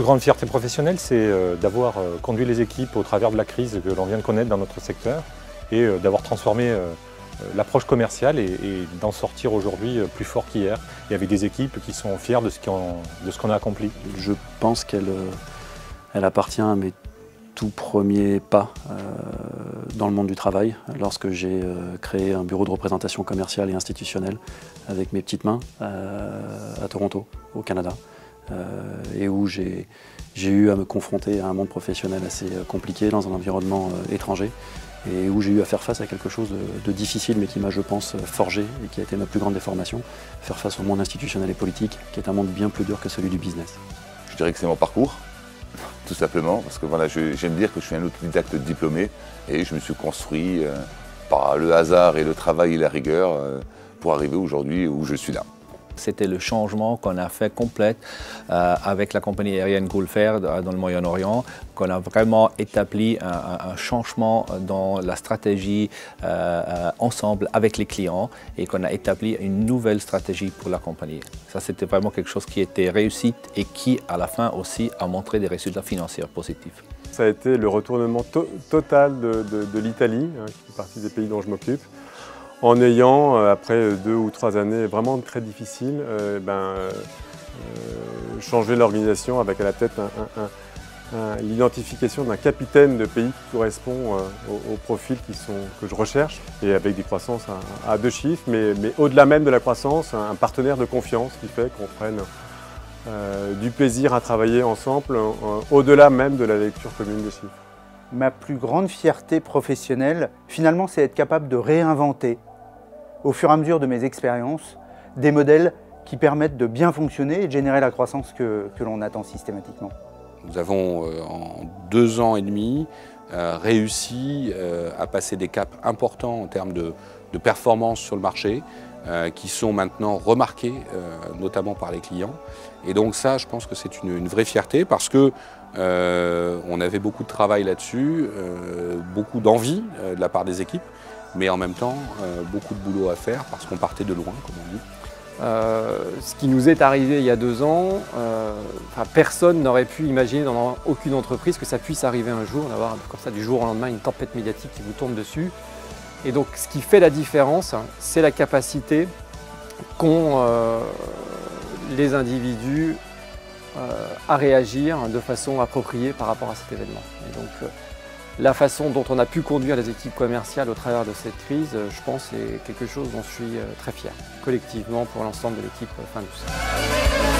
grande fierté professionnelle, c'est d'avoir conduit les équipes au travers de la crise que l'on vient de connaître dans notre secteur et d'avoir transformé l'approche commerciale et d'en sortir aujourd'hui plus fort qu'hier et avec des équipes qui sont fières de ce qu'on a accompli. Je pense qu'elle appartient à mes tout premiers pas dans le monde du travail, lorsque j'ai créé un bureau de représentation commerciale et institutionnelle avec mes petites mains à Toronto, au Canada, et où j'ai eu à me confronter à un monde professionnel assez compliqué dans un environnement étranger, et où j'ai eu à faire face à quelque chose de difficile, mais qui m'a, je pense, forgé et qui a été ma plus grande déformation, faire face au monde institutionnel et politique, qui est un monde bien plus dur que celui du business. Je dirais que c'est mon parcours, tout simplement, parce que voilà, j'aime dire que je suis un autodidacte diplômé et je me suis construit par le hasard et le travail et la rigueur pour arriver aujourd'hui où je suis là. C'était le changement qu'on a fait complet avec la compagnie aérienne Gulf Air dans le Moyen-Orient, qu'on a vraiment établi un changement dans la stratégie ensemble avec les clients et qu'on a établi une nouvelle stratégie pour la compagnie. Ça, c'était vraiment quelque chose qui était réussite et qui, à la fin aussi, a montré des résultats financiers positifs. Ça a été le retournement total de l'Italie, qui fait partie des pays dont je m'occupe, en ayant, après 2 ou 3 années vraiment très difficiles, changé l'organisation avec à la tête l'identification d'un capitaine de pays qui correspond au profil que je recherche, et avec des croissances à 2 chiffres, mais au-delà même de la croissance, un partenaire de confiance qui fait qu'on prenne du plaisir à travailler ensemble, au-delà même de la lecture commune des chiffres. Ma plus grande fierté professionnelle, finalement, c'est être capable de réinventer, au fur et à mesure de mes expériences, des modèles qui permettent de bien fonctionner et de générer la croissance que l'on attend systématiquement. Nous avons, en 2 ans et demi, réussi à passer des caps importants en termes de performance sur le marché, qui sont maintenant remarqués, notamment par les clients. Et donc ça, je pense que c'est une vraie fierté parce que on avait beaucoup de travail là-dessus, beaucoup d'envie de la part des équipes, mais en même temps, beaucoup de boulot à faire parce qu'on partait de loin, comme on dit. Ce qui nous est arrivé il y a 2 ans, personne n'aurait pu imaginer dans aucune entreprise que ça puisse arriver un jour, d'avoir comme ça du jour au lendemain une tempête médiatique qui vous tombe dessus. Et donc ce qui fait la différence, c'est la capacité qu'ont les individus à réagir de façon appropriée par rapport à cet événement. Et donc la façon dont on a pu conduire les équipes commerciales au travers de cette crise, je pense, est quelque chose dont je suis très fier, collectivement, pour l'ensemble de l'équipe Findus.